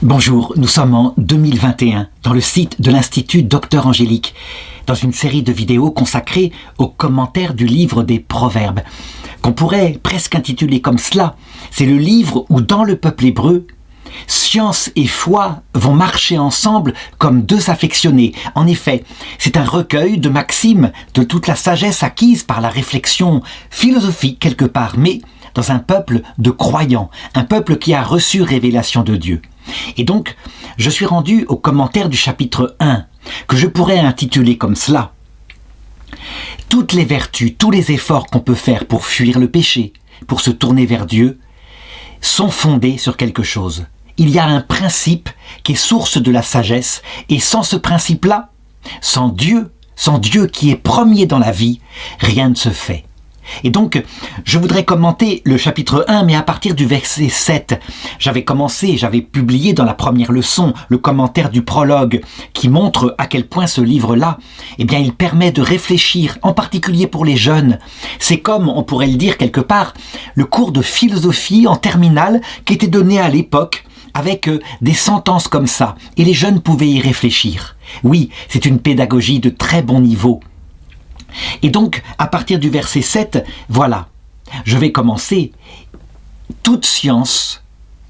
Bonjour, nous sommes en 2021 dans le site de l'Institut Docteur Angélique, dans une série de vidéos consacrées aux commentaires du livre des Proverbes, qu'on pourrait presque intituler comme cela. C'est le livre où dans le peuple hébreu, science et foi vont marcher ensemble comme deux affectionnés. En effet, c'est un recueil de maximes, de toute la sagesse acquise par la réflexion philosophique quelque part, mais dans un peuple de croyants, un peuple qui a reçu révélation de Dieu. Et donc, je suis rendu au commentaire du chapitre 1, que je pourrais intituler comme cela. Toutes les vertus, tous les efforts qu'on peut faire pour fuir le péché, pour se tourner vers Dieu, sont fondés sur quelque chose. Il y a un principe qui est source de la sagesse, et sans ce principe-là, sans Dieu qui est premier dans la vie, rien ne se fait. Et donc, je voudrais commenter le chapitre 1, mais à partir du verset 7. J'avais publié dans la première leçon le commentaire du prologue qui montre à quel point ce livre-là, il permet de réfléchir, en particulier pour les jeunes. C'est comme, on pourrait le dire quelque part, le cours de philosophie en terminale qui était donné à l'époque avec des sentences comme ça. Et les jeunes pouvaient y réfléchir. Oui, c'est une pédagogie de très bon niveau. Et donc, à partir du verset 7, voilà, je vais commencer. Toute science,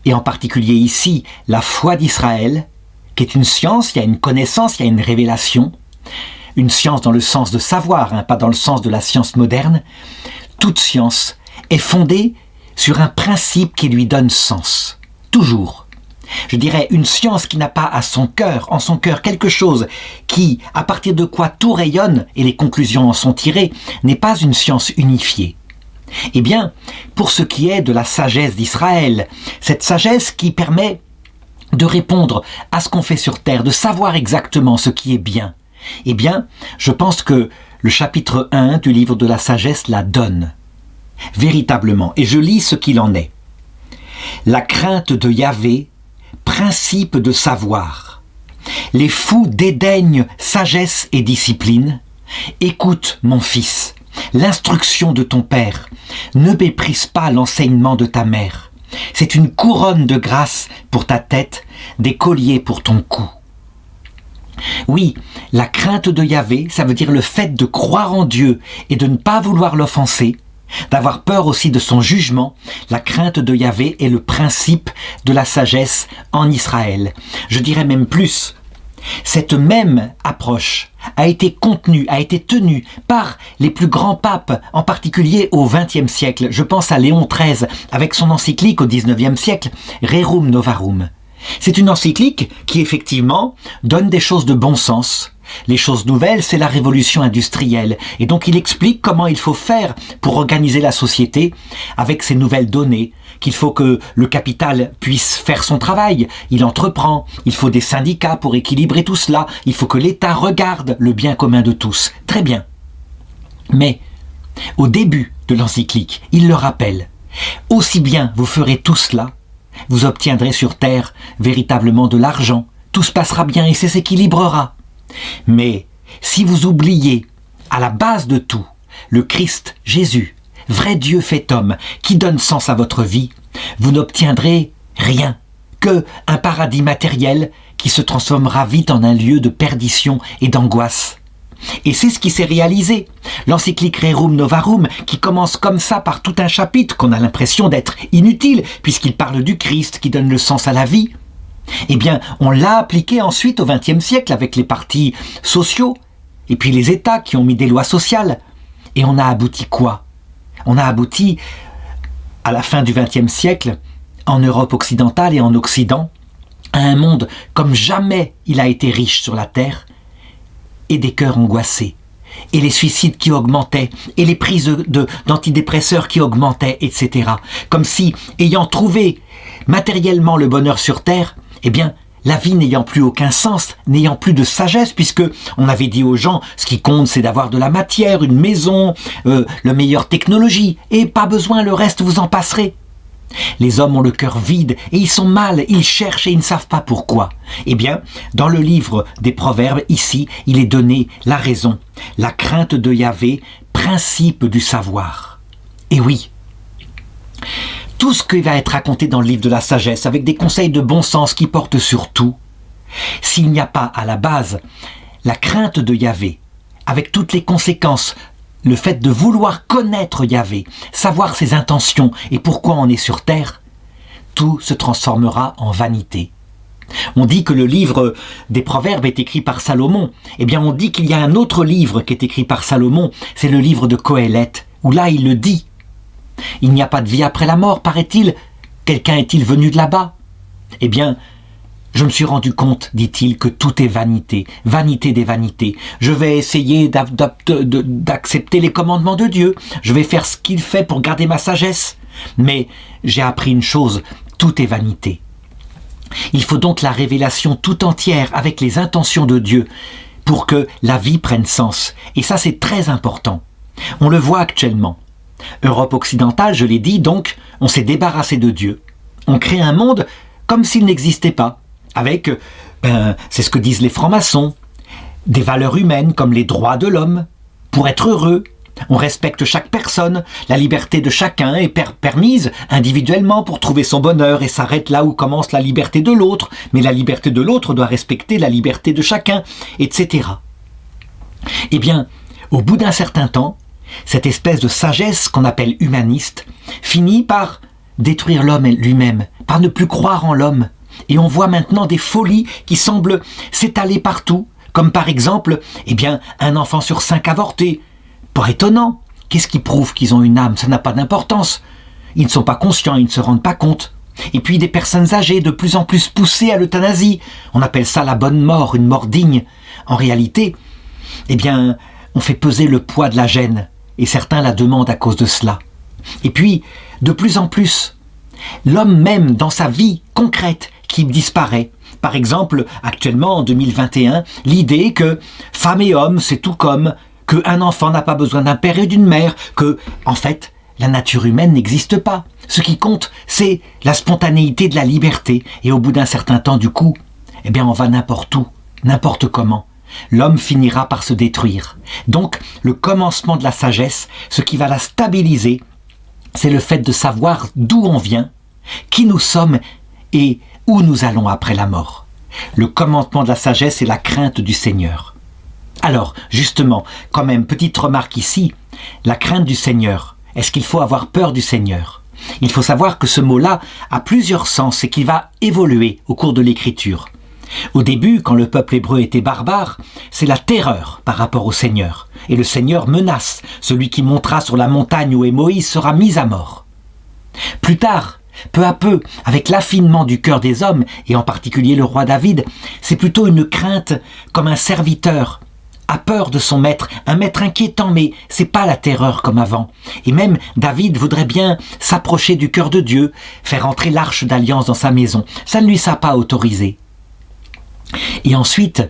et en particulier ici, la foi d'Israël, qui est une science, il y a une connaissance, il y a une révélation, une science dans le sens de savoir, pas dans le sens de la science moderne, toute science est fondée sur un principe qui lui donne sens, toujours. Je dirais une science qui n'a pas en son cœur quelque chose qui, à partir de quoi tout rayonne et les conclusions en sont tirées, n'est pas une science unifiée. Eh bien, pour ce qui est de la sagesse d'Israël, cette sagesse qui permet de répondre à ce qu'on fait sur terre, de savoir exactement ce qui est bien, eh bien, je pense que le chapitre 1 du livre de la sagesse la donne, véritablement, et je lis ce qu'il en est. La crainte de Yahvé, principe de savoir. Les fous dédaignent sagesse et discipline. Écoute, mon fils, l'instruction de ton père. Ne méprise pas l'enseignement de ta mère. C'est une couronne de grâce pour ta tête, des colliers pour ton cou. Oui, la crainte de Yahvé, ça veut dire le fait de croire en Dieu et de ne pas vouloir l'offenser, d'avoir peur aussi de son jugement. La crainte de Yahvé est le principe de la sagesse en Israël. Je dirais même plus, cette même approche a été tenue par les plus grands papes, en particulier au XXe siècle. Je pense à Léon XIII, avec son encyclique au XIXe siècle, Rerum Novarum. C'est une encyclique qui, effectivement, donne des choses de bon sens. Les choses nouvelles, c'est la révolution industrielle. Et donc, il explique comment il faut faire pour organiser la société avec ces nouvelles données, qu'il faut que le capital puisse faire son travail. Il entreprend. Il faut des syndicats pour équilibrer tout cela. Il faut que l'État regarde le bien commun de tous. Très bien. Mais, au début de l'encyclique, il le rappelle. Aussi bien vous ferez tout cela, vous obtiendrez sur terre véritablement de l'argent. Tout se passera bien et ça s'équilibrera. Mais si vous oubliez, à la base de tout, le Christ, Jésus, vrai Dieu fait homme, qui donne sens à votre vie, vous n'obtiendrez rien que un paradis matériel qui se transformera vite en un lieu de perdition et d'angoisse. Et c'est ce qui s'est réalisé. L'encyclique Rerum Novarum, qui commence comme ça par tout un chapitre qu'on a l'impression d'être inutile, puisqu'il parle du Christ qui donne le sens à la vie. Eh bien, on l'a appliqué ensuite au XXe siècle avec les partis sociaux et puis les États qui ont mis des lois sociales. Et on a abouti quoi ? On a abouti, à la fin du XXe siècle, en Europe occidentale et en Occident, à un monde comme jamais il a été riche sur la Terre, et des cœurs angoissés, et les suicides qui augmentaient, et les prises d'antidépresseurs qui augmentaient, etc. Comme si, ayant trouvé matériellement le bonheur sur Terre, la vie n'ayant plus aucun sens, n'ayant plus de sagesse, puisque on avait dit aux gens, ce qui compte c'est d'avoir de la matière, une maison, la meilleure technologie, et pas besoin, le reste vous en passerez. Les hommes ont le cœur vide et ils sont mal, ils cherchent et ils ne savent pas pourquoi. Dans le livre des Proverbes, ici, il est donné la raison. La crainte de Yahvé, principe du savoir. Et oui, tout ce qui va être raconté dans le livre de la sagesse, avec des conseils de bon sens qui portent sur tout, s'il n'y a pas à la base la crainte de Yahvé, avec toutes les conséquences, le fait de vouloir connaître Yahvé, savoir ses intentions et pourquoi on est sur terre, tout se transformera en vanité. On dit que le livre des Proverbes est écrit par Salomon. Eh bien, on dit qu'il y a un autre livre qui est écrit par Salomon, c'est le livre de Qoéleth, où là, il le dit. Il n'y a pas de vie après la mort, paraît-il. Quelqu'un est-il venu de là-bas? Eh bien, je me suis rendu compte, dit-il, que tout est vanité, vanité des vanités. Je vais essayer d'accepter les commandements de Dieu. Je vais faire ce qu'il fait pour garder ma sagesse. Mais j'ai appris une chose, tout est vanité. Il faut donc la révélation tout entière avec les intentions de Dieu pour que la vie prenne sens. Et ça, c'est très important. On le voit actuellement. Europe occidentale, je l'ai dit, donc, on s'est débarrassé de Dieu. On crée un monde comme s'il n'existait pas, avec, c'est ce que disent les francs-maçons, des valeurs humaines comme les droits de l'homme. Pour être heureux, on respecte chaque personne, la liberté de chacun est permise individuellement pour trouver son bonheur et s'arrête là où commence la liberté de l'autre, mais la liberté de l'autre doit respecter la liberté de chacun, etc. Eh bien, au bout d'un certain temps, cette espèce de sagesse qu'on appelle humaniste finit par détruire l'homme lui-même, par ne plus croire en l'homme. Et on voit maintenant des folies qui semblent s'étaler partout, comme par exemple, eh bien, un enfant sur 5 avorté. Pas étonnant. Qu'est-ce qui prouve qu'ils ont une âme? Ça n'a pas d'importance. Ils ne sont pas conscients, ils ne se rendent pas compte. Et puis des personnes âgées de plus en plus poussées à l'euthanasie. On appelle ça la bonne mort, une mort digne. En réalité, eh bien, on fait peser le poids de la gêne. Et certains la demandent à cause de cela. Et puis, de plus en plus, l'homme même dans sa vie concrète qui disparaît. Par exemple, actuellement en 2021, l'idée que femme et homme, c'est tout comme, qu'un enfant n'a pas besoin d'un père et d'une mère, que, en fait, la nature humaine n'existe pas. Ce qui compte, c'est la spontanéité de la liberté. Et au bout d'un certain temps, du coup, eh bien, on va n'importe où, n'importe comment. L'homme finira par se détruire. Donc, le commencement de la sagesse, ce qui va la stabiliser, c'est le fait de savoir d'où on vient, qui nous sommes et où nous allons après la mort. Le commencement de la sagesse est la crainte du Seigneur. Alors, justement, quand même, petite remarque ici, la crainte du Seigneur. Est-ce qu'il faut avoir peur du Seigneur? Il faut savoir que ce mot-là a plusieurs sens et qu'il va évoluer au cours de l'Écriture. Au début, quand le peuple hébreu était barbare, c'est la terreur par rapport au Seigneur. Et le Seigneur menace, celui qui montera sur la montagne où est Moïse sera mis à mort. Plus tard, peu à peu, avec l'affinement du cœur des hommes, et en particulier le roi David, c'est plutôt une crainte comme un serviteur a peur de son maître, un maître inquiétant, mais c'est pas la terreur comme avant. Et même David voudrait bien s'approcher du cœur de Dieu, faire entrer l'arche d'alliance dans sa maison. Ça ne lui sera pas autorisé. Et ensuite,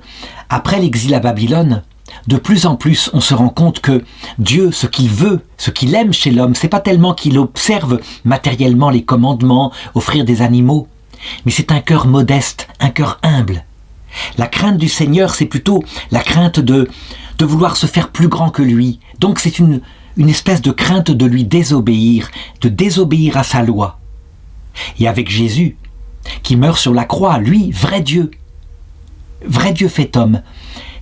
après l'exil à Babylone, de plus en plus, on se rend compte que Dieu, ce qu'il veut, ce qu'il aime chez l'homme, c'est pas tellement qu'il observe matériellement les commandements, offrir des animaux, mais c'est un cœur modeste, un cœur humble. La crainte du Seigneur, c'est plutôt la crainte de vouloir se faire plus grand que lui. Donc c'est une espèce de crainte de lui désobéir, de désobéir à sa loi. Et avec Jésus, qui meurt sur la croix, lui, vrai Dieu fait homme,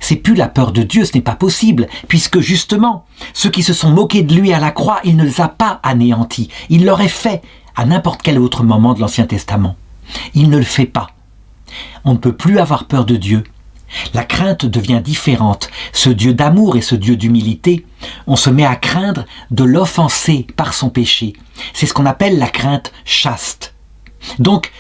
c'est plus la peur de Dieu, ce n'est pas possible, puisque justement, ceux qui se sont moqués de lui à la croix, il ne les a pas anéantis. Il l'aurait fait à n'importe quel autre moment de l'Ancien Testament. Il ne le fait pas. On ne peut plus avoir peur de Dieu. La crainte devient différente. Ce Dieu d'amour et ce Dieu d'humilité, on se met à craindre de l'offenser par son péché. C'est ce qu'on appelle la crainte chaste. Donc,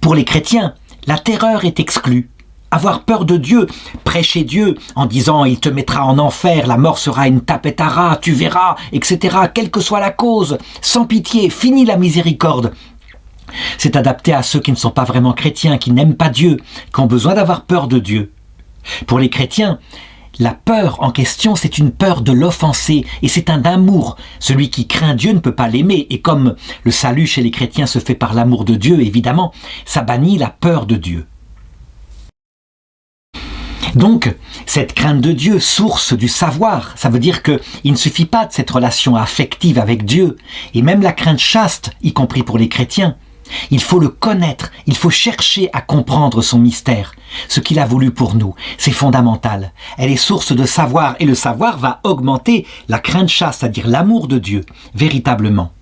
pour les chrétiens, la terreur est exclue. Avoir peur de Dieu, prêcher Dieu en disant « il te mettra en enfer, la mort sera une tapette à rats, tu verras, etc. » Quelle que soit la cause, sans pitié, fini la miséricorde. C'est adapté à ceux qui ne sont pas vraiment chrétiens, qui n'aiment pas Dieu, qui ont besoin d'avoir peur de Dieu. Pour les chrétiens, la peur en question, c'est une peur de l'offenser, et c'est un amour. Celui qui craint Dieu ne peut pas l'aimer, et comme le salut chez les chrétiens se fait par l'amour de Dieu, évidemment, ça bannit la peur de Dieu. Donc, cette crainte de Dieu, source du savoir, ça veut dire qu'il ne suffit pas de cette relation affective avec Dieu, et même la crainte chaste, y compris pour les chrétiens. Il faut le connaître, il faut chercher à comprendre son mystère, ce qu'il a voulu pour nous. C'est fondamental. Elle est source de savoir, et le savoir va augmenter la crainte chaste, c'est-à-dire l'amour de Dieu, véritablement.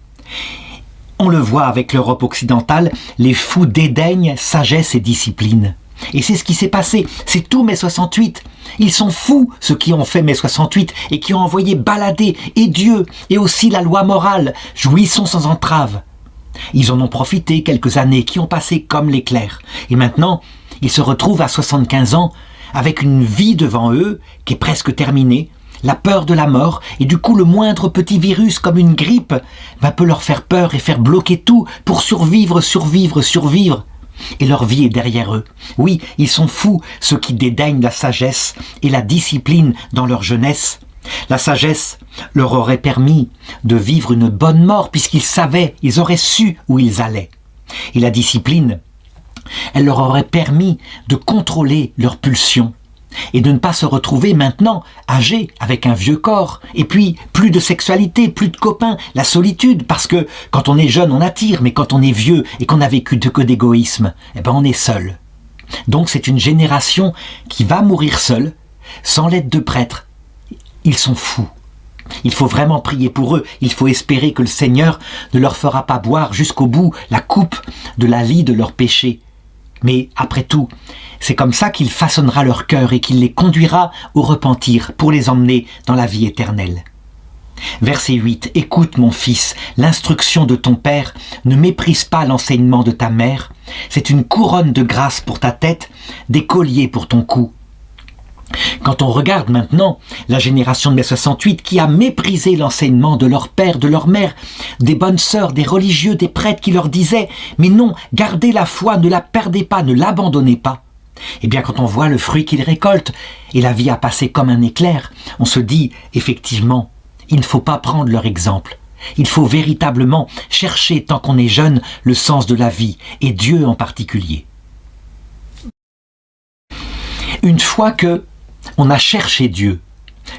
On le voit avec l'Europe occidentale, les fous dédaignent sagesse et discipline. Et c'est ce qui s'est passé, c'est tout mai 68. Ils sont fous, ceux qui ont fait mai 68 et qui ont envoyé balader et Dieu et aussi la loi morale, jouissons sans entrave. Ils en ont profité quelques années qui ont passé comme l'éclair. Et maintenant, ils se retrouvent à 75 ans avec une vie devant eux qui est presque terminée, la peur de la mort, et du coup le moindre petit virus comme une grippe peut leur faire peur et faire bloquer tout pour survivre. Et leur vie est derrière eux. Oui, ils sont fous, ceux qui dédaignent la sagesse et la discipline dans leur jeunesse. La sagesse leur aurait permis de vivre une bonne mort puisqu'ils savaient, ils auraient su où ils allaient. Et la discipline, elle leur aurait permis de contrôler leurs pulsions et de ne pas se retrouver maintenant âgés avec un vieux corps. Et puis, plus de sexualité, plus de copains, la solitude, parce que quand on est jeune, on attire, mais quand on est vieux et qu'on n'a vécu que d'égoïsme, on est seul. Donc c'est une génération qui va mourir seule, sans l'aide de prêtres. Ils sont fous. Il faut vraiment prier pour eux. Il faut espérer que le Seigneur ne leur fera pas boire jusqu'au bout la coupe de la lie de leurs péchés. Mais après tout, c'est comme ça qu'il façonnera leur cœur et qu'il les conduira au repentir pour les emmener dans la vie éternelle. Verset 8. Écoute mon fils, l'instruction de ton père, ne méprise pas l'enseignement de ta mère. C'est une couronne de grâce pour ta tête, des colliers pour ton cou. Quand on regarde maintenant la génération de mai 68 qui a méprisé l'enseignement de leur père, de leur mère, des bonnes sœurs, des religieux, des prêtres qui leur disaient « Mais non, gardez la foi, ne la perdez pas, ne l'abandonnez pas ». Eh bien, quand on voit le fruit qu'ils récoltent et la vie a passé comme un éclair, on se dit effectivement, il ne faut pas prendre leur exemple. Il faut véritablement chercher, tant qu'on est jeune, le sens de la vie, et Dieu en particulier. Une fois que on a cherché Dieu,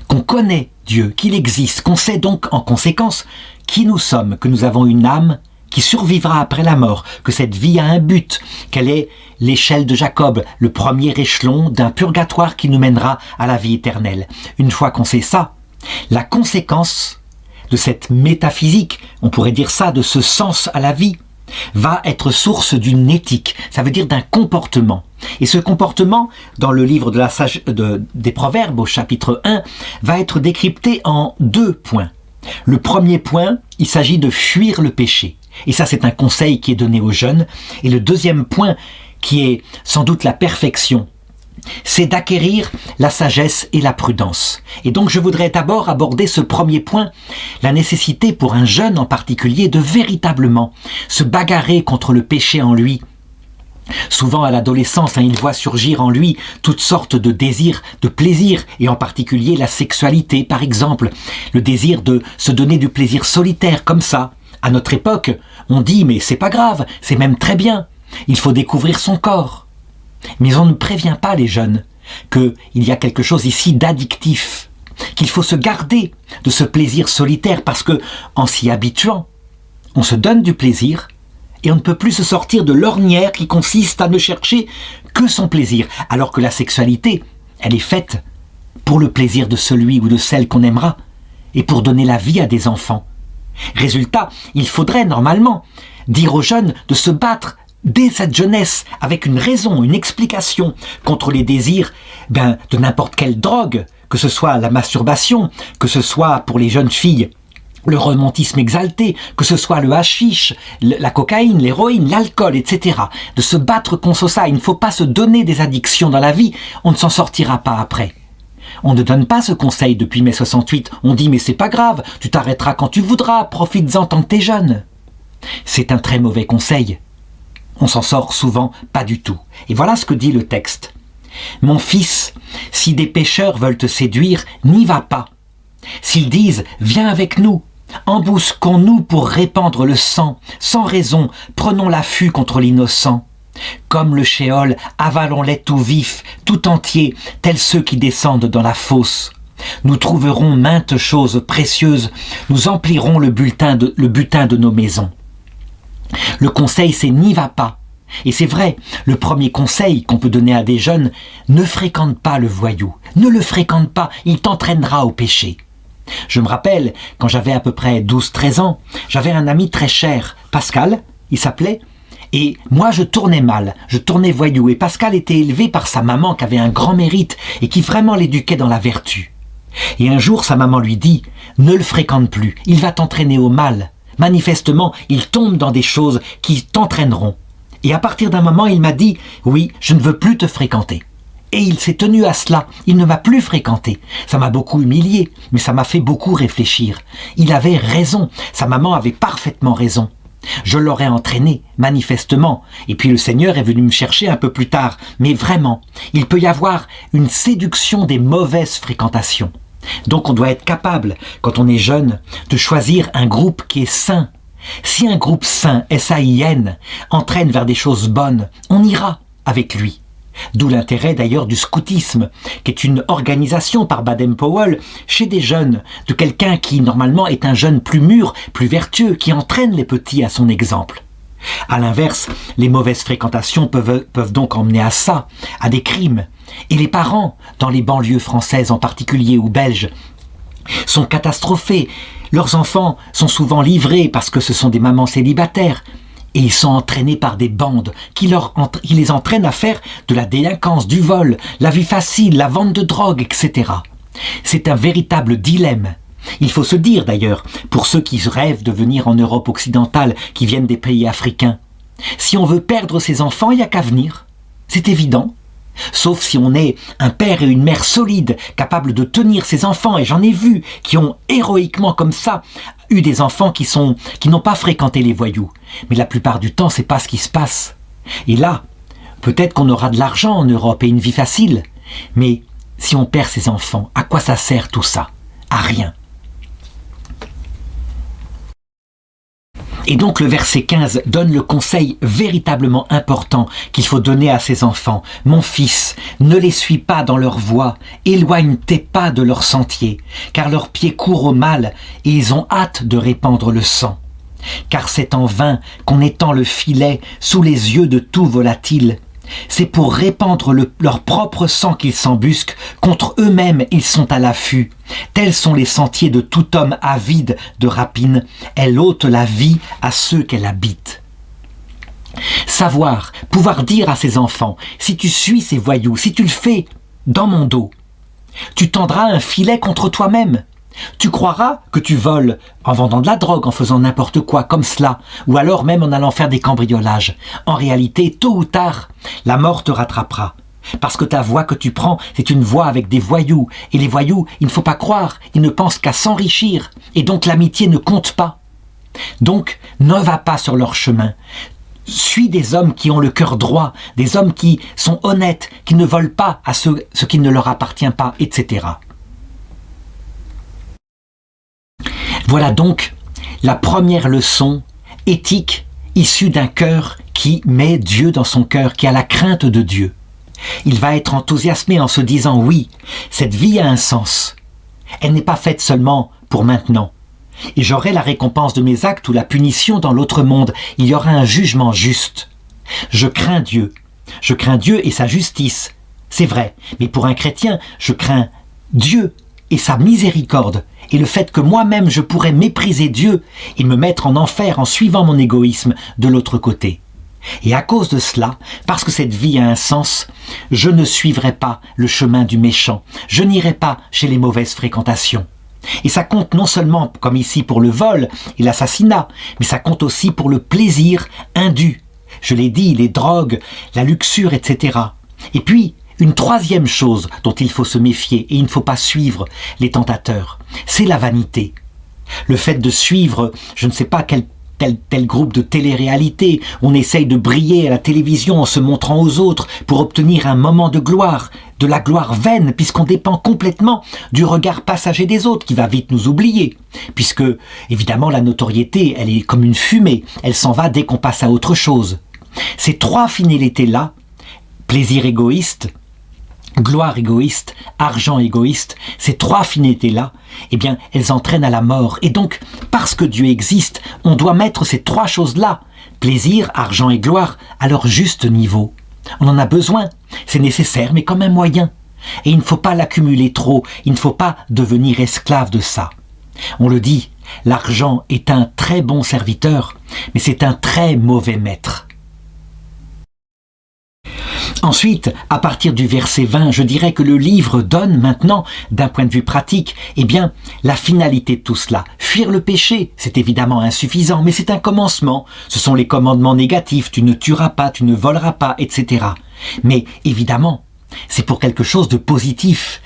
qu'on connaît Dieu, qu'il existe, qu'on sait donc en conséquence qui nous sommes, que nous avons une âme qui survivra après la mort, que cette vie a un but, qu'elle est l'échelle de Jacob, le premier échelon d'un purgatoire qui nous mènera à la vie éternelle. Une fois qu'on sait ça, la conséquence de cette métaphysique, on pourrait dire ça, de ce sens à la vie, va être source d'une éthique, ça veut dire d'un comportement. Et ce comportement, dans le livre des Proverbes, au chapitre 1, va être décrypté en 2 points. Le premier point, il s'agit de fuir le péché. Et ça, c'est un conseil qui est donné aux jeunes. Et le deuxième point, qui est sans doute la perfection, c'est d'acquérir la sagesse et la prudence. Et donc je voudrais d'abord aborder ce premier point, la nécessité pour un jeune en particulier de véritablement se bagarrer contre le péché en lui. Souvent à l'adolescence, il voit surgir en lui toutes sortes de désirs, de plaisirs, et en particulier la sexualité par exemple, le désir de se donner du plaisir solitaire comme ça. À notre époque, on dit mais c'est pas grave, c'est même très bien, il faut découvrir son corps. Mais on ne prévient pas les jeunes qu'il y a quelque chose ici d'addictif, qu'il faut se garder de ce plaisir solitaire parce que, en s'y habituant, on se donne du plaisir et on ne peut plus se sortir de l'ornière qui consiste à ne chercher que son plaisir, alors que la sexualité, elle est faite pour le plaisir de celui ou de celle qu'on aimera et pour donner la vie à des enfants. Résultat, il faudrait normalement dire aux jeunes de se battre dès cette jeunesse, avec une raison, une explication, contre les désirs de n'importe quelle drogue, que ce soit la masturbation, que ce soit pour les jeunes filles, le romantisme exalté, que ce soit le hashish, la cocaïne, l'héroïne, l'alcool, etc. De se battre contre ça, il ne faut pas se donner des addictions dans la vie, on ne s'en sortira pas après. On ne donne pas ce conseil depuis mai 68, on dit mais c'est pas grave, tu t'arrêteras quand tu voudras, profites-en tant que t'es jeune. C'est un très mauvais conseil. On s'en sort souvent pas du tout. Et voilà ce que dit le texte. « Mon fils, si des pécheurs veulent te séduire, n'y va pas. S'ils disent « Viens avec nous », embusquons-nous pour répandre le sang. Sans raison, prenons l'affût contre l'innocent. Comme le shéol, avalons-les tout vifs, tout entiers, tels ceux qui descendent dans la fosse. Nous trouverons maintes choses précieuses, nous emplirons le butin de nos maisons. Le conseil, c'est n'y va pas. Et c'est vrai, le premier conseil qu'on peut donner à des jeunes, ne fréquente pas le voyou, ne le fréquente pas, il t'entraînera au péché. Je me rappelle, quand j'avais à peu près 12-13 ans, j'avais un ami très cher, Pascal, il s'appelait, et moi je tournais mal, je tournais voyou, et Pascal était élevé par sa maman qui avait un grand mérite et qui vraiment l'éduquait dans la vertu. Et un jour sa maman lui dit « Ne le fréquente plus, il va t'entraîner au mal. Manifestement, il tombe dans des choses qui t'entraîneront. » Et à partir d'un moment, il m'a dit « Oui, je ne veux plus te fréquenter. » Et il s'est tenu à cela, il ne m'a plus fréquenté. Ça m'a beaucoup humilié, mais ça m'a fait beaucoup réfléchir. Il avait raison, sa maman avait parfaitement raison. Je l'aurais entraîné, manifestement, et puis le Seigneur est venu me chercher un peu plus tard. Mais vraiment, il peut y avoir une séduction des mauvaises fréquentations. Donc on doit être capable, quand on est jeune, de choisir un groupe qui est sain. Si un groupe sain, S-A-I-N, entraîne vers des choses bonnes, on ira avec lui. D'où l'intérêt d'ailleurs du scoutisme, qui est une organisation par Baden-Powell chez des jeunes, de quelqu'un qui normalement est un jeune plus mûr, plus vertueux, qui entraîne les petits à son exemple. À l'inverse, les mauvaises fréquentations peuvent donc emmener à ça, à des crimes. Et les parents, dans les banlieues françaises en particulier ou belges, sont catastrophés. Leurs enfants sont souvent livrés parce que ce sont des mamans célibataires. Et ils sont entraînés par des bandes qui les entraînent à faire de la délinquance, du vol, la vie facile, la vente de drogue, etc. C'est un véritable dilemme. Il faut se dire d'ailleurs, pour ceux qui rêvent de venir en Europe occidentale, qui viennent des pays africains, si on veut perdre ses enfants, il n'y a qu'à venir. C'est évident. Sauf si on est un père et une mère solides, capables de tenir ses enfants, et j'en ai vu qui ont héroïquement comme ça eu des enfants qui n'ont pas fréquenté les voyous. Mais la plupart du temps, c'est pas ce qui se passe. Et là, peut-être qu'on aura de l'argent en Europe et une vie facile, mais si on perd ses enfants, à quoi ça sert tout ça? À rien. Et donc le verset 15 donne le conseil véritablement important qu'il faut donner à ses enfants. « Mon fils, ne les suis pas dans leur voie, éloigne tes pas de leurs sentiers, car leurs pieds courent au mal et ils ont hâte de répandre le sang. Car c'est en vain qu'on étend le filet sous les yeux de tout volatile. C'est pour répandre leur propre sang qu'ils s'embusquent, contre eux-mêmes ils sont à l'affût. Tels sont les sentiers de tout homme avide de rapine, elle ôte la vie à ceux qu'elle habite. » Savoir, pouvoir dire à ses enfants, si tu suis ces voyous, si tu le fais dans mon dos, tu tendras un filet contre toi-même. Tu croiras que tu voles en vendant de la drogue, en faisant n'importe quoi comme cela, ou alors même en allant faire des cambriolages. En réalité, tôt ou tard, la mort te rattrapera. Parce que ta voie que tu prends, c'est une voie avec des voyous. Et les voyous, il ne faut pas croire, ils ne pensent qu'à s'enrichir. Et donc l'amitié ne compte pas. Donc, ne va pas sur leur chemin. Suis des hommes qui ont le cœur droit, des hommes qui sont honnêtes, qui ne volent pas à ce qui ne leur appartient pas, etc. Voilà donc la première leçon éthique issue d'un cœur qui met Dieu dans son cœur, qui a la crainte de Dieu. Il va être enthousiasmé en se disant « Oui, cette vie a un sens. Elle n'est pas faite seulement pour maintenant. Et j'aurai la récompense de mes actes ou la punition dans l'autre monde. Il y aura un jugement juste. Je crains Dieu. Je crains Dieu et sa justice. C'est vrai, mais pour un chrétien, je crains Dieu et sa miséricorde, et le fait que moi-même je pourrais mépriser Dieu et me mettre en enfer en suivant mon égoïsme de l'autre côté. Et à cause de cela, parce que cette vie a un sens, je ne suivrai pas le chemin du méchant, je n'irai pas chez les mauvaises fréquentations. Et ça compte non seulement, comme ici, pour le vol et l'assassinat, mais ça compte aussi pour le plaisir indu. Je l'ai dit, les drogues, la luxure, etc. Et puis, une troisième chose dont il faut se méfier, et il ne faut pas suivre les tentateurs, c'est la vanité. Le fait de suivre, je ne sais pas tel groupe de télé-réalité, on essaye de briller à la télévision en se montrant aux autres pour obtenir un moment de gloire, de la gloire vaine, puisqu'on dépend complètement du regard passager des autres, qui va vite nous oublier. Puisque, évidemment, la notoriété, elle est comme une fumée, elle s'en va dès qu'on passe à autre chose. Ces trois finalités-là, plaisir égoïste, gloire égoïste, argent égoïste, ces trois finalités-là, eh bien, elles entraînent à la mort. Et donc, parce que Dieu existe, on doit mettre ces trois choses-là, plaisir, argent et gloire, à leur juste niveau. On en a besoin, c'est nécessaire, mais comme un moyen. Et il ne faut pas l'accumuler trop, il ne faut pas devenir esclave de ça. On le dit, l'argent est un très bon serviteur, mais c'est un très mauvais maître. Ensuite, à partir du verset 20, je dirais que le livre donne maintenant, d'un point de vue pratique, eh bien, la finalité de tout cela. Fuir le péché, c'est évidemment insuffisant, mais c'est un commencement. Ce sont les commandements négatifs, tu ne tueras pas, tu ne voleras pas, etc. Mais évidemment, c'est pour quelque chose de positif.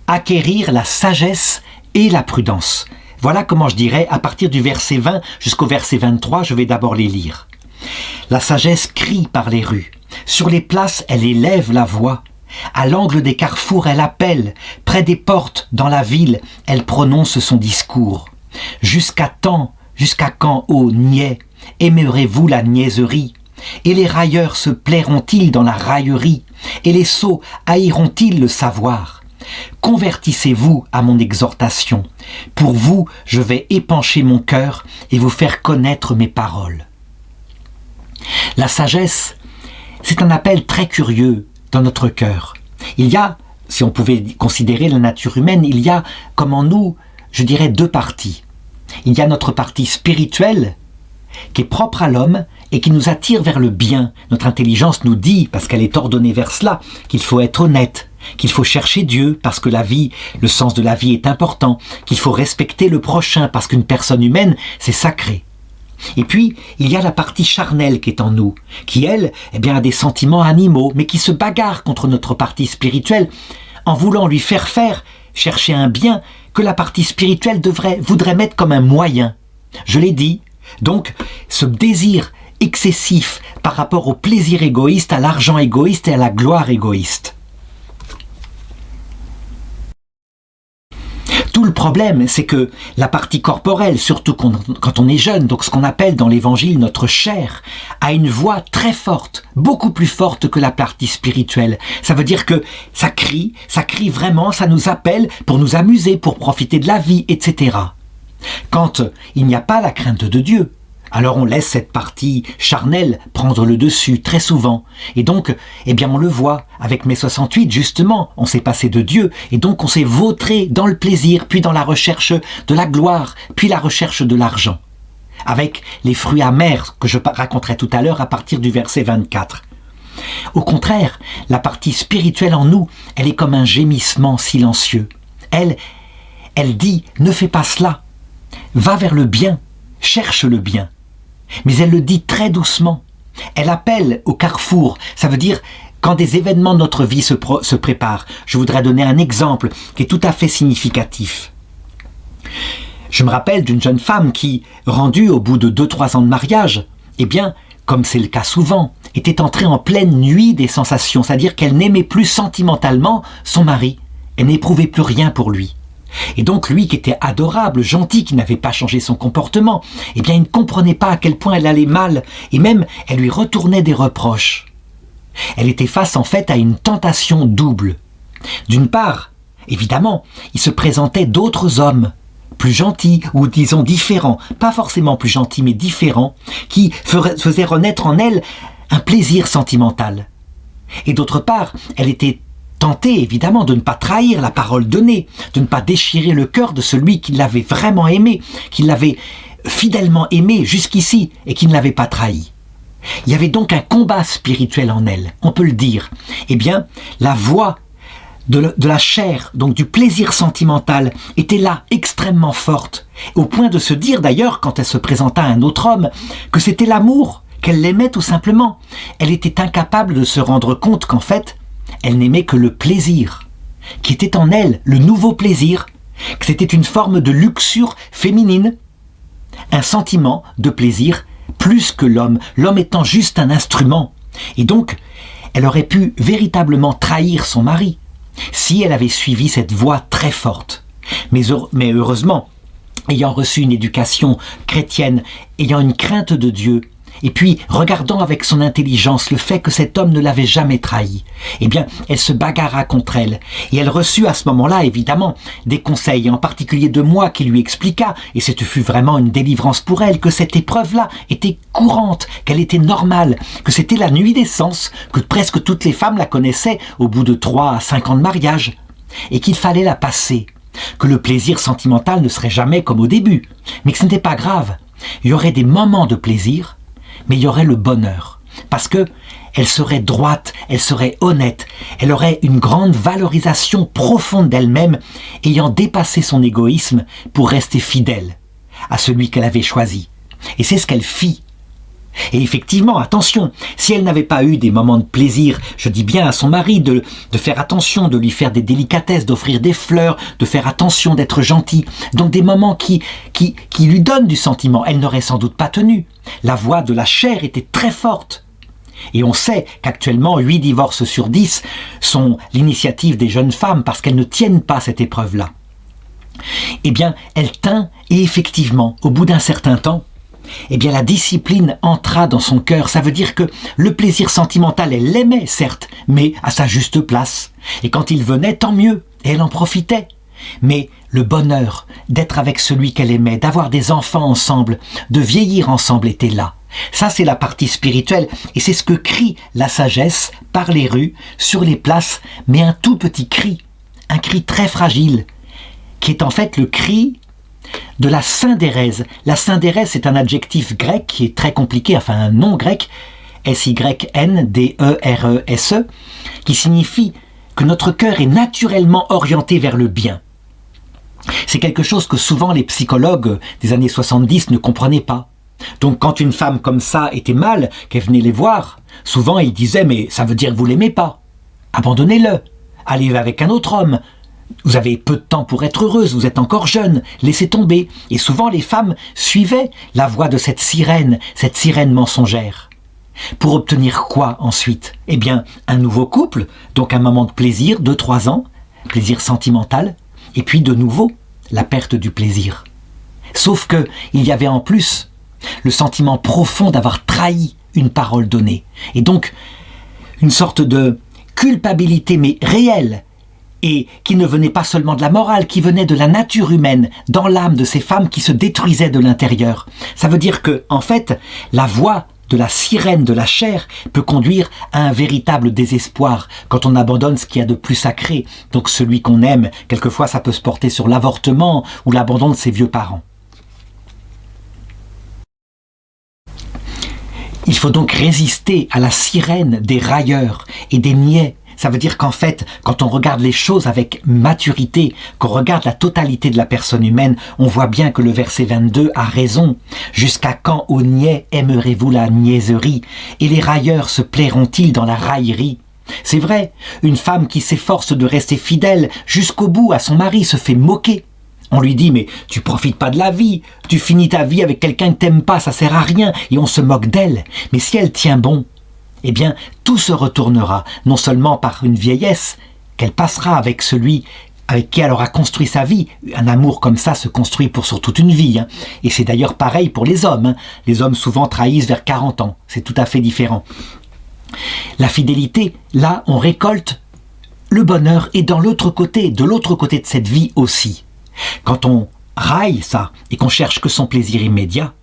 Acquérir la sagesse et la prudence. Voilà comment je dirais, à partir du verset 20 jusqu'au verset 23, je vais d'abord les lire. La sagesse crie par les rues. Sur les places, elle élève la voix. À l'angle des carrefours, elle appelle. Près des portes, dans la ville, elle prononce son discours. Jusqu'à quand, ô niais, aimerez-vous la niaiserie? Et les railleurs se plairont-ils dans la raillerie? Et les sots haïront-ils le savoir? Convertissez-vous à mon exhortation. Pour vous, je vais épancher mon cœur et vous faire connaître mes paroles. La sagesse, c'est un appel très curieux dans notre cœur. Il y a, si on pouvait considérer la nature humaine, il y a, comme en nous, je dirais deux parties. Il y a notre partie spirituelle, qui est propre à l'homme et qui nous attire vers le bien. Notre intelligence nous dit, parce qu'elle est ordonnée vers cela, qu'il faut être honnête, qu'il faut chercher Dieu parce que la vie, le sens de la vie est important, qu'il faut respecter le prochain parce qu'une personne humaine, c'est sacré. Et puis, il y a la partie charnelle qui est en nous, qui, elle, eh bien, a des sentiments animaux, mais qui se bagarre contre notre partie spirituelle en voulant lui faire chercher un bien que la partie spirituelle voudrait mettre comme un moyen. Je l'ai dit, donc, ce désir excessif par rapport au plaisir égoïste, à l'argent égoïste et à la gloire égoïste. Tout le problème, c'est que la partie corporelle, surtout quand on est jeune, donc ce qu'on appelle dans l'évangile notre chair, a une voix très forte, beaucoup plus forte que la partie spirituelle. Ça veut dire que ça crie vraiment, ça nous appelle pour nous amuser, pour profiter de la vie, etc. Quand il n'y a pas la crainte de Dieu, alors on laisse cette partie charnelle prendre le dessus très souvent. Et donc, eh bien on le voit, avec mai 68 justement, on s'est passé de Dieu, et donc on s'est vautré dans le plaisir, puis dans la recherche de la gloire, puis la recherche de l'argent. Avec les fruits amers que je raconterai tout à l'heure à partir du verset 24. Au contraire, la partie spirituelle en nous, elle est comme un gémissement silencieux. Elle dit, ne fais pas cela, va vers le bien, cherche le bien. Mais elle le dit très doucement. Elle appelle au carrefour. Ça veut dire quand des événements de notre vie se préparent. Je voudrais donner un exemple qui est tout à fait significatif. Je me rappelle d'une jeune femme qui, rendue au bout de 2-3 ans de mariage, eh bien, comme c'est le cas souvent, était entrée en pleine nuit des sensations. C'est-à-dire qu'elle n'aimait plus sentimentalement son mari. Elle n'éprouvait plus rien pour lui. Et donc lui qui était adorable, gentil, qui n'avait pas changé son comportement, eh bien il ne comprenait pas à quel point elle allait mal, et même elle lui retournait des reproches. Elle était face en fait à une tentation double. D'une part, évidemment, il se présentait d'autres hommes, plus gentils, ou disons différents, pas forcément plus gentils mais différents, qui faisaient renaître en elle un plaisir sentimental. Et d'autre part, elle était tenter évidemment de ne pas trahir la parole donnée, de ne pas déchirer le cœur de celui qui l'avait vraiment aimé, qui l'avait fidèlement aimé jusqu'ici et qui ne l'avait pas trahi. Il y avait donc un combat spirituel en elle, on peut le dire. Eh bien, la voix de la chair, donc du plaisir sentimental, était là, extrêmement forte, au point de se dire d'ailleurs, quand elle se présenta à un autre homme, que c'était l'amour, qu'elle l'aimait tout simplement. Elle était incapable de se rendre compte qu'en fait, elle n'aimait que le plaisir, qui était en elle, le nouveau plaisir, que c'était une forme de luxure féminine, un sentiment de plaisir plus que l'homme étant juste un instrument. Et donc, elle aurait pu véritablement trahir son mari, si elle avait suivi cette voie très forte. Mais heureusement, ayant reçu une éducation chrétienne, ayant une crainte de Dieu, et puis regardant avec son intelligence le fait que cet homme ne l'avait jamais trahi, eh bien, elle se bagarra contre elle. Et elle reçut à ce moment-là, évidemment, des conseils, en particulier de moi qui lui expliqua, et ce fut vraiment une délivrance pour elle, que cette épreuve-là était courante, qu'elle était normale, que c'était la nuit des sens, que presque toutes les femmes la connaissaient au bout de 3 à 5 ans de mariage, et qu'il fallait la passer, que le plaisir sentimental ne serait jamais comme au début, mais que ce n'était pas grave. Il y aurait des moments de plaisir, mais il y aurait le bonheur, parce que elle serait droite, elle serait honnête, elle aurait une grande valorisation profonde d'elle-même, ayant dépassé son égoïsme pour rester fidèle à celui qu'elle avait choisi. Et c'est ce qu'elle fit. Et effectivement, attention, si elle n'avait pas eu des moments de plaisir, je dis bien à son mari de faire attention, de lui faire des délicatesses, d'offrir des fleurs, de faire attention, d'être gentil, donc des moments qui lui donnent du sentiment, elle n'aurait sans doute pas tenu. La voix de la chair était très forte. Et on sait qu'actuellement, 8 divorces sur 10 sont l'initiative des jeunes femmes parce qu'elles ne tiennent pas cette épreuve-là. Eh bien, elle tint, et effectivement, au bout d'un certain temps, eh bien la discipline entra dans son cœur. Ça veut dire que le plaisir sentimental, elle l'aimait certes, mais à sa juste place. Et quand il venait, tant mieux, et elle en profitait. Mais le bonheur d'être avec celui qu'elle aimait, d'avoir des enfants ensemble, de vieillir ensemble était là. Ça, c'est la partie spirituelle, et c'est ce que crie la sagesse par les rues, sur les places, mais un tout petit cri, un cri très fragile, qui est en fait le cri de la syndérèse. La syndérèse, c'est un adjectif grec qui est très compliqué, enfin un nom grec, S-Y-N-D-E-R-E-S-E, qui signifie que notre cœur est naturellement orienté vers le bien. C'est quelque chose que souvent les psychologues des années 70 ne comprenaient pas. Donc quand une femme comme ça était mal, qu'elle venait les voir, souvent ils disaient « mais ça veut dire que vous l'aimez pas, abandonnez-le, allez avec un autre homme, vous avez peu de temps pour être heureuse, vous êtes encore jeune, laissez tomber ». Et souvent les femmes suivaient la voix de cette sirène mensongère. Pour obtenir quoi ensuite? Eh bien un nouveau couple, donc un moment de plaisir, 2-3 ans, plaisir sentimental, et puis de nouveau la perte du plaisir. Sauf que il y avait en plus le sentiment profond d'avoir trahi une parole donnée. Et donc, une sorte de culpabilité, mais réelle, et qui ne venait pas seulement de la morale, qui venait de la nature humaine, dans l'âme de ces femmes qui se détruisaient de l'intérieur. Ça veut dire que, en fait, la voix de la sirène de la chair peut conduire à un véritable désespoir quand on abandonne ce qu'il y a de plus sacré. Donc celui qu'on aime, quelquefois ça peut se porter sur l'avortement ou l'abandon de ses vieux parents. Il faut donc résister à la sirène des railleurs et des niais. Ça veut dire qu'en fait, quand on regarde les choses avec maturité, qu'on regarde la totalité de la personne humaine, on voit bien que le verset 22 a raison. « Jusqu'à quand, ô niais, aimerez-vous la niaiserie? Et les railleurs se plairont-ils dans la raillerie ?» C'est vrai, une femme qui s'efforce de rester fidèle jusqu'au bout à son mari se fait moquer. On lui dit « mais tu profites pas de la vie, tu finis ta vie avec quelqu'un que t'aimes pas, ça sert à rien » et on se moque d'elle. Mais si elle tient bon, eh bien tout se retournera, non seulement par une vieillesse qu'elle passera avec celui avec qui elle aura construit sa vie. Un amour comme ça se construit sur toute une vie. Et c'est d'ailleurs pareil pour les hommes. Les hommes souvent trahissent vers 40 ans, c'est tout à fait différent. La fidélité, là on récolte le bonheur et de l'autre côté de cette vie aussi. Quand on raille ça et qu'on cherche que son plaisir immédiat,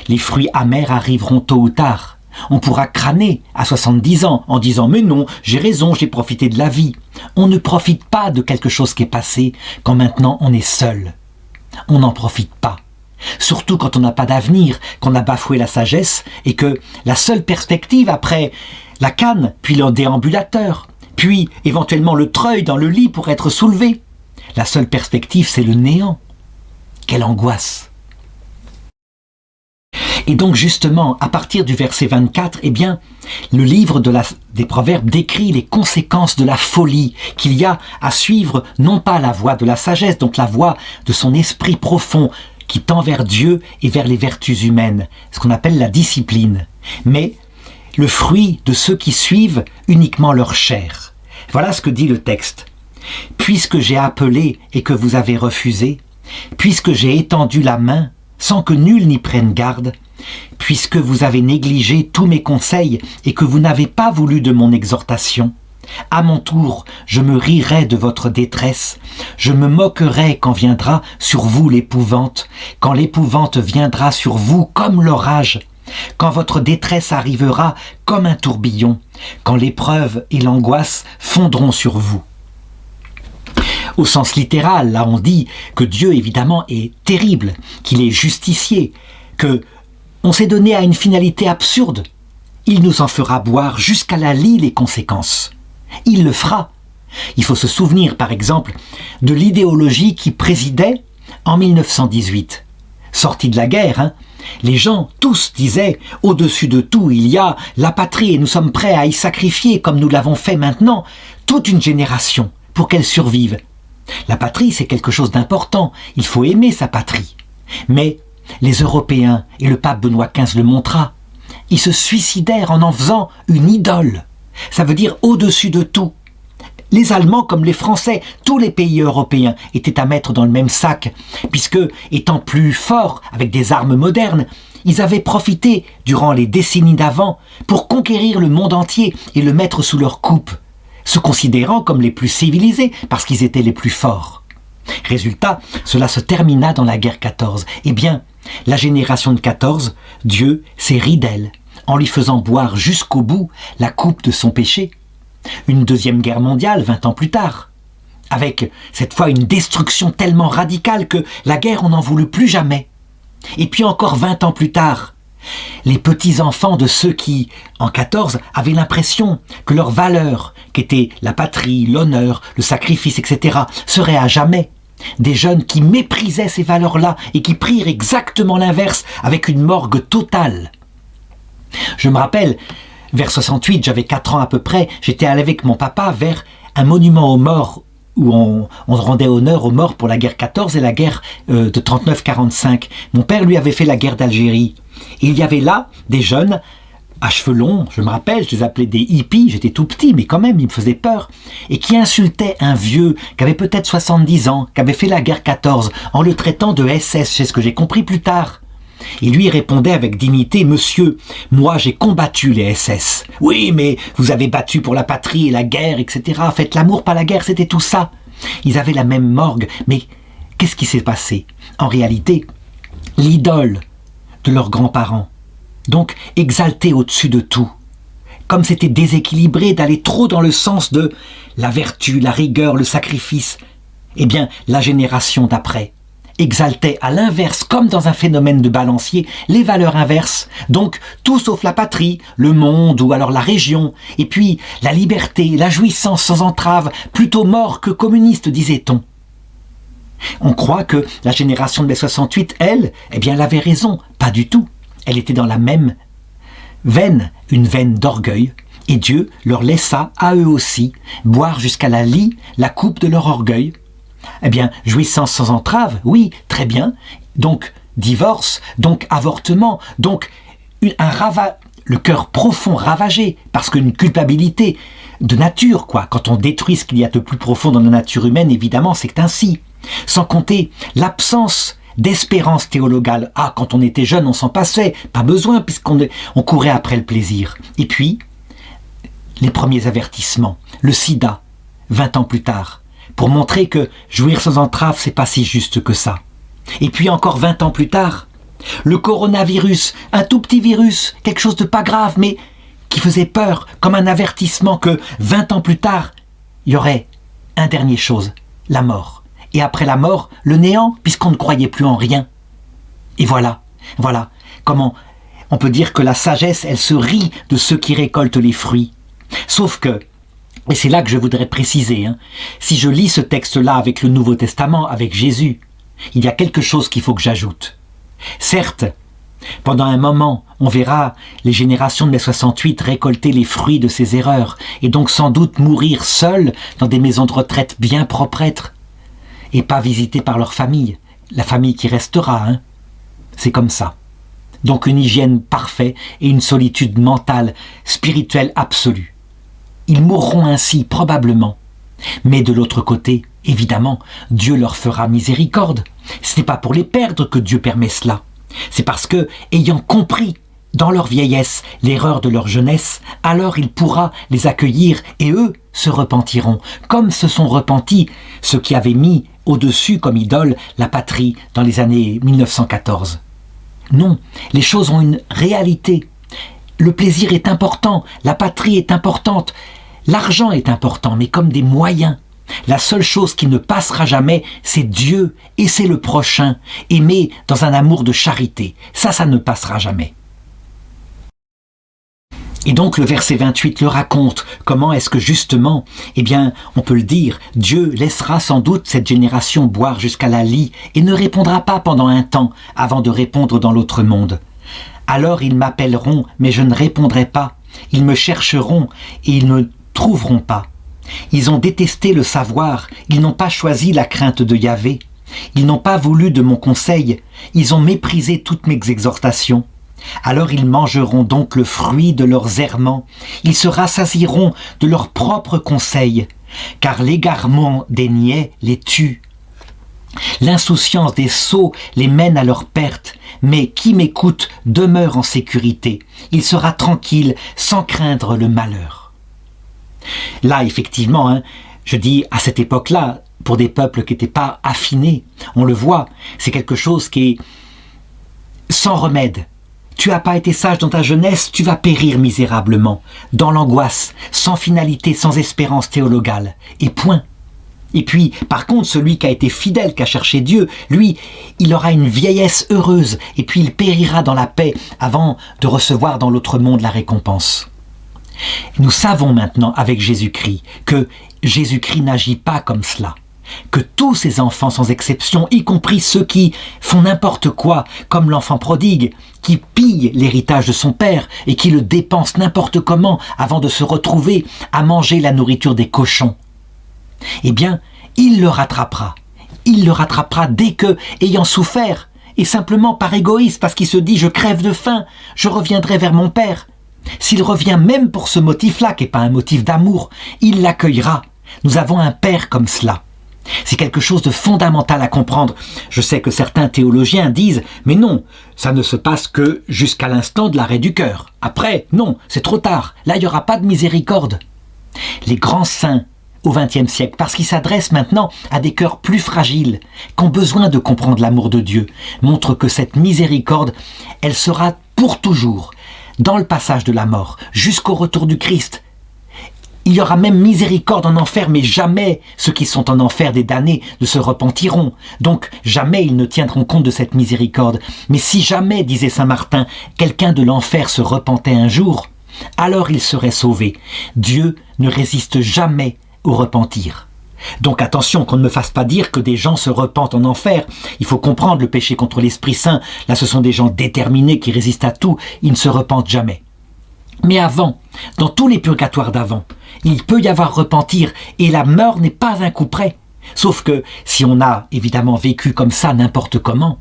les fruits amers arriveront tôt ou tard. On pourra crâner à 70 ans en disant « mais non, j'ai raison, j'ai profité de la vie ». On ne profite pas de quelque chose qui est passé quand maintenant on est seul. On n'en profite pas. Surtout quand on n'a pas d'avenir, qu'on a bafoué la sagesse et que la seule perspective après la canne, puis le déambulateur, puis éventuellement le treuil dans le lit pour être soulevé. La seule perspective, c'est le néant. Quelle angoisse! Et donc justement, à partir du verset 24, eh bien, le livre des Proverbes décrit les conséquences de la folie qu'il y a à suivre, non pas la voie de la sagesse, donc la voie de son esprit profond qui tend vers Dieu et vers les vertus humaines, ce qu'on appelle la discipline, mais le fruit de ceux qui suivent uniquement leur chair. Voilà ce que dit le texte. « Puisque j'ai appelé et que vous avez refusé, puisque j'ai étendu la main sans que nul n'y prenne garde, puisque vous avez négligé tous mes conseils et que vous n'avez pas voulu de mon exhortation. À mon tour, je me rirai de votre détresse, je me moquerai quand viendra sur vous l'épouvante, quand l'épouvante viendra sur vous comme l'orage, quand votre détresse arrivera comme un tourbillon, quand l'épreuve et l'angoisse fondront sur vous. Au sens littéral, là on dit que Dieu évidemment est terrible, qu'il est justicier, que on s'est donné à une finalité absurde. Il nous en fera boire jusqu'à la lie les conséquences. Il le fera. Il faut se souvenir, par exemple, de l'idéologie qui présidait en 1918. Sortis de la guerre, les gens, tous, disaient « Au-dessus de tout, il y a la patrie et nous sommes prêts à y sacrifier, comme nous l'avons fait maintenant, toute une génération pour qu'elle survive. » La patrie, c'est quelque chose d'important. Il faut aimer sa patrie. Mais les Européens, et le pape Benoît XV le montra, ils se suicidèrent en faisant une idole. Ça veut dire au-dessus de tout. Les Allemands comme les Français, tous les pays européens étaient à mettre dans le même sac, puisque, étant plus forts avec des armes modernes, ils avaient profité, durant les décennies d'avant, pour conquérir le monde entier et le mettre sous leur coupe, se considérant comme les plus civilisés parce qu'ils étaient les plus forts. Résultat, cela se termina dans la guerre 14. Eh bien, la génération de 14, Dieu s'est ri d'elle, en lui faisant boire jusqu'au bout la coupe de son péché. Une deuxième guerre mondiale, 20 ans plus tard, avec cette fois une destruction tellement radicale que la guerre on n'en voulut plus jamais. Et puis encore 20 ans plus tard, les petits-enfants de ceux qui, en 14, avaient l'impression que leurs valeurs, qu'étaient la patrie, l'honneur, le sacrifice, etc., seraient à jamais. Des jeunes qui méprisaient ces valeurs-là et qui prirent exactement l'inverse avec une morgue totale. Je me rappelle, vers 68, j'avais 4 ans à peu près, j'étais allé avec mon papa vers un monument aux morts où on rendait honneur aux morts pour la guerre 14 et la guerre de 39-45. Mon père, lui, avait fait la guerre d'Algérie. Et il y avait là des jeunes à cheveux longs, je me rappelle, je les appelais des hippies, j'étais tout petit, mais quand même, ils me faisaient peur, et qui insultaient un vieux qui avait peut-être 70 ans, qui avait fait la guerre 14, en le traitant de SS, c'est ce que j'ai compris plus tard. Et lui répondait avec dignité, « Monsieur, moi j'ai combattu les SS. Oui, mais vous avez battu pour la patrie et la guerre, etc. Faites l'amour, pas la guerre, c'était tout ça. » Ils avaient la même morgue, mais qu'est-ce qui s'est passé? En réalité, l'idole de leurs grands-parents, donc exalté au-dessus de tout, comme c'était déséquilibré d'aller trop dans le sens de la vertu, la rigueur, le sacrifice, eh bien la génération d'après exaltait à l'inverse, comme dans un phénomène de balancier, les valeurs inverses, donc tout sauf la patrie, le monde ou alors la région, et puis la liberté, la jouissance sans entrave, plutôt mort que communiste, disait-on. On croit que la génération de mai 68, elle, eh bien, elle avait raison. Pas du tout. Elle était dans la même veine, une veine d'orgueil, et Dieu leur laissa, à eux aussi, boire jusqu'à la lie la coupe de leur orgueil. Eh bien, jouissance sans entrave, oui, très bien. Donc, divorce, donc avortement, donc le cœur profond ravagé, parce qu'une culpabilité de nature, quoi. Quand on détruit ce qu'il y a de plus profond dans la nature humaine, évidemment, c'est ainsi. Sans compter l'absence d'espérance théologale. Ah, quand on était jeune, on s'en passait, pas besoin, puisqu'on courait après le plaisir. Et puis, les premiers avertissements, le sida, 20 ans plus tard, pour montrer que jouir sans entrave, c'est pas si juste que ça. Et puis encore 20 ans plus tard, le coronavirus, un tout petit virus, quelque chose de pas grave, mais qui faisait peur, comme un avertissement que 20 ans plus tard, il y aurait un dernier chose, la mort. Et après la mort, le néant, puisqu'on ne croyait plus en rien. Et voilà comment on peut dire que la sagesse, elle se rit de ceux qui récoltent les fruits. Sauf que, et c'est là que je voudrais préciser, si je lis ce texte-là avec le Nouveau Testament, avec Jésus, il y a quelque chose qu'il faut que j'ajoute. Certes, pendant un moment, on verra les générations de mai 68 récolter les fruits de ces erreurs, et donc sans doute mourir seuls dans des maisons de retraite bien proprettes, et pas visitées par leur famille, la famille qui restera, c'est comme ça. Donc une hygiène parfaite et une solitude mentale, spirituelle absolue. Ils mourront ainsi, probablement. Mais de l'autre côté, évidemment, Dieu leur fera miséricorde. Ce n'est pas pour les perdre que Dieu permet cela. C'est parce que, ayant compris dans leur vieillesse l'erreur de leur jeunesse, alors il pourra les accueillir et eux se repentiront, comme se sont repentis ceux qui avaient mis au-dessus comme idole la patrie dans les années 1914. Non, les choses ont une réalité. Le plaisir est important, la patrie est importante, l'argent est important, mais comme des moyens. La seule chose qui ne passera jamais, c'est Dieu et c'est le prochain, aimé dans un amour de charité. Ça ne passera jamais. Et donc le verset 28 le raconte. Comment est-ce que justement, on peut le dire, Dieu laissera sans doute cette génération boire jusqu'à la lie et ne répondra pas pendant un temps avant de répondre dans l'autre monde. Alors ils m'appelleront, mais je ne répondrai pas. Ils me chercheront et ils ne trouveront pas. Ils ont détesté le savoir, ils n'ont pas choisi la crainte de Yahvé. Ils n'ont pas voulu de mon conseil, ils ont méprisé toutes mes exhortations. Alors ils mangeront donc le fruit de leurs errements, ils se rassasieront de leurs propres conseils, car l'égarement des niais les tue. L'insouciance des sots les mène à leur perte, mais qui m'écoute demeure en sécurité, il sera tranquille sans craindre le malheur. Là, effectivement, je dis à cette époque-là, pour des peuples qui n'étaient pas affinés, on le voit, c'est quelque chose qui est sans remède. Tu n'as pas été sage dans ta jeunesse, tu vas périr misérablement, dans l'angoisse, sans finalité, sans espérance théologale, et point. Et puis, par contre, celui qui a été fidèle, qui a cherché Dieu, lui, il aura une vieillesse heureuse, et puis il périra dans la paix avant de recevoir dans l'autre monde la récompense. Nous savons maintenant avec Jésus-Christ que Jésus-Christ n'agit pas comme cela, que tous ses enfants sans exception, y compris ceux qui font n'importe quoi, comme l'enfant prodigue, qui pille l'héritage de son père et qui le dépense n'importe comment avant de se retrouver à manger la nourriture des cochons, il le rattrapera. Il le rattrapera dès que, ayant souffert, et simplement par égoïsme, parce qu'il se dit « je crève de faim, je reviendrai vers mon père », s'il revient même pour ce motif-là, qui n'est pas un motif d'amour, il l'accueillera. Nous avons un père comme cela. C'est quelque chose de fondamental à comprendre. Je sais que certains théologiens disent « mais non, ça ne se passe que jusqu'à l'instant de l'arrêt du cœur. Après, non, c'est trop tard. Là, il n'y aura pas de miséricorde. » Les grands saints au XXe siècle, parce qu'ils s'adressent maintenant à des cœurs plus fragiles, qui ont besoin de comprendre l'amour de Dieu, montrent que cette miséricorde, elle sera pour toujours, dans le passage de la mort, jusqu'au retour du Christ. Il y aura même miséricorde en enfer, mais jamais ceux qui sont en enfer des damnés ne se repentiront. Donc jamais ils ne tiendront compte de cette miséricorde. Mais si jamais, disait saint Martin, quelqu'un de l'enfer se repentait un jour, alors il serait sauvé. Dieu ne résiste jamais au repentir. Donc attention qu'on ne me fasse pas dire que des gens se repentent en enfer. Il faut comprendre le péché contre l'Esprit Saint. Là, ce sont des gens déterminés qui résistent à tout. Ils ne se repentent jamais. Mais avant, dans tous les purgatoires d'avant, il peut y avoir repentir et la mort n'est pas un coup près. Sauf que si on a évidemment vécu comme ça n'importe comment,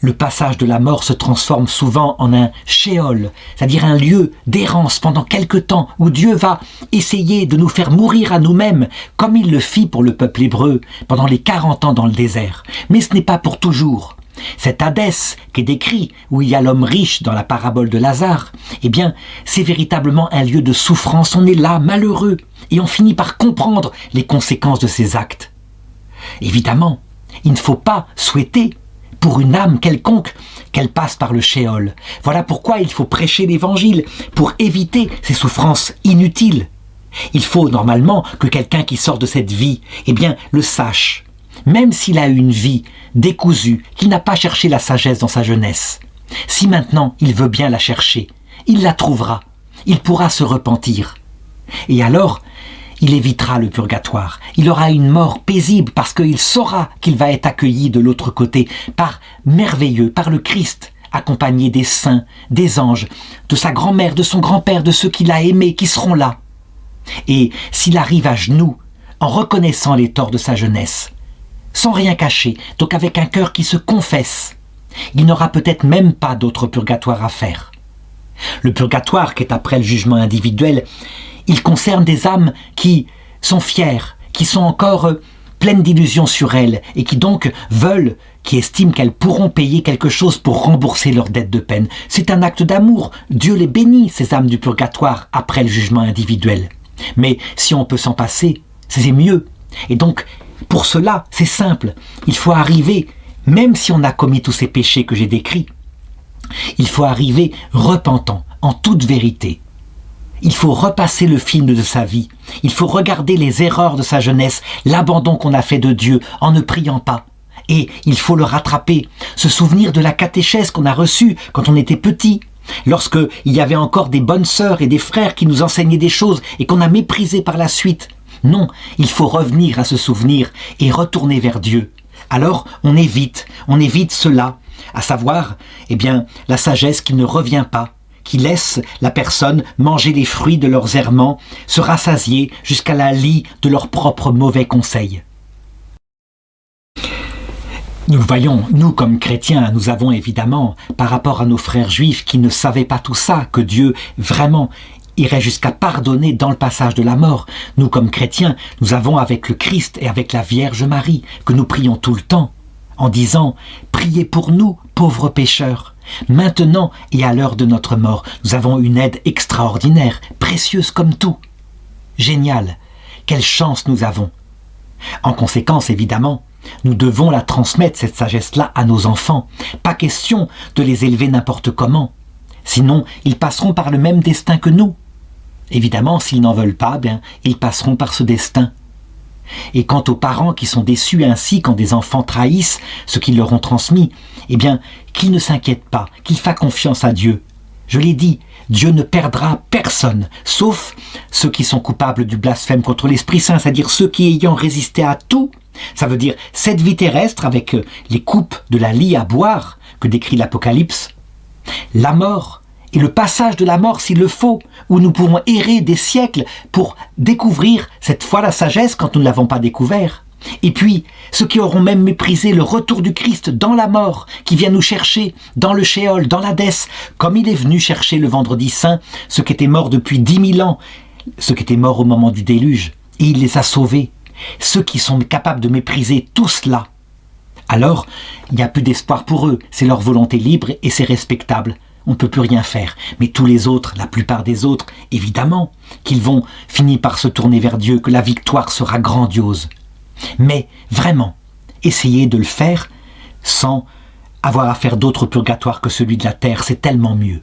le passage de la mort se transforme souvent en un shéol, c'est-à-dire un lieu d'errance pendant quelque temps où Dieu va essayer de nous faire mourir à nous-mêmes, comme il le fit pour le peuple hébreu pendant les 40 ans dans le désert. Mais ce n'est pas pour toujours. Cet Hadès qui est décrit, où il y a l'homme riche dans la parabole de Lazare, c'est véritablement un lieu de souffrance. On est là, malheureux, et on finit par comprendre les conséquences de ses actes. Évidemment, il ne faut pas souhaiter pour une âme quelconque qu'elle passe par le shéol. Voilà pourquoi il faut prêcher l'évangile, pour éviter ces souffrances inutiles. Il faut normalement que quelqu'un qui sort de cette vie, le sache. Même s'il a eu une vie décousue, qu'il n'a pas cherché la sagesse dans sa jeunesse. Si maintenant il veut bien la chercher, il la trouvera, il pourra se repentir. Et alors, il évitera le purgatoire. Il aura une mort paisible parce qu'il saura qu'il va être accueilli de l'autre côté par merveilleux, par le Christ, accompagné des saints, des anges, de sa grand-mère, de son grand-père, de ceux qu'il a aimés, qui seront là. Et s'il arrive à genoux, en reconnaissant les torts de sa jeunesse, sans rien cacher, donc avec un cœur qui se confesse, il n'aura peut-être même pas d'autre purgatoire à faire. Le purgatoire, qui est après le jugement individuel, il concerne des âmes qui sont fières, qui sont encore pleines d'illusions sur elles et qui donc veulent qui estiment qu'elles pourront payer quelque chose pour rembourser leur dette de peine. C'est un acte d'amour. Dieu les bénit, ces âmes du purgatoire, après le jugement individuel. Mais si on peut s'en passer, c'est mieux. Et donc, pour cela, c'est simple. Il faut arriver, même si on a commis tous ces péchés que j'ai décrits, il faut arriver repentant, en toute vérité. Il faut repasser le film de sa vie. Il faut regarder les erreurs de sa jeunesse, l'abandon qu'on a fait de Dieu en ne priant pas. Et il faut le rattraper, se souvenir de la catéchèse qu'on a reçue quand on était petit, lorsque il y avait encore des bonnes sœurs et des frères qui nous enseignaient des choses et qu'on a méprisées par la suite. Non, il faut revenir à ce souvenir et retourner vers Dieu. Alors on évite cela, à savoir, la sagesse qui ne revient pas, qui laisse la personne manger les fruits de leurs errements, se rassasier jusqu'à la lie de leurs propres mauvais conseils. Nous voyons, nous comme chrétiens, nous avons évidemment, par rapport à nos frères juifs qui ne savaient pas tout ça, que Dieu vraiment irait jusqu'à pardonner dans le passage de la mort. Nous comme chrétiens, nous avons avec le Christ et avec la Vierge Marie, que nous prions tout le temps, en disant « Priez pour nous, pauvres pécheurs ». Maintenant et à l'heure de notre mort, nous avons une aide extraordinaire, précieuse comme tout. Génial, quelle chance nous avons. En conséquence, évidemment, nous devons la transmettre, cette sagesse-là, à nos enfants. Pas question de les élever n'importe comment. Sinon, ils passeront par le même destin que nous. Évidemment, s'ils n'en veulent pas, ils passeront par ce destin. Et quant aux parents qui sont déçus ainsi quand des enfants trahissent ce qu'ils leur ont transmis, qu'ils ne s'inquiètent pas, qu'ils fassent confiance à Dieu. Je l'ai dit, Dieu ne perdra personne, sauf ceux qui sont coupables du blasphème contre l'Esprit Saint, c'est-à-dire ceux qui ayant résisté à tout, ça veut dire cette vie terrestre avec les coupes de la lie à boire que décrit l'Apocalypse, la mort et le passage de la mort s'il le faut, où nous pourrons errer des siècles pour découvrir cette fois la sagesse quand nous ne l'avons pas découvert. Et puis, ceux qui auront même méprisé le retour du Christ dans la mort, qui vient nous chercher dans le Sheol, dans l'Hadès, comme il est venu chercher le vendredi saint, ceux qui étaient morts depuis 10 000 ans, ceux qui étaient morts au moment du déluge, et il les a sauvés. Ceux qui sont capables de mépriser tout cela, alors il n'y a plus d'espoir pour eux, c'est leur volonté libre et c'est respectable. On ne peut plus rien faire. Mais tous les autres, la plupart des autres, évidemment, qu'ils vont finir par se tourner vers Dieu, que la victoire sera grandiose. Mais vraiment, essayez de le faire sans avoir à faire d'autres purgatoires que celui de la terre, c'est tellement mieux.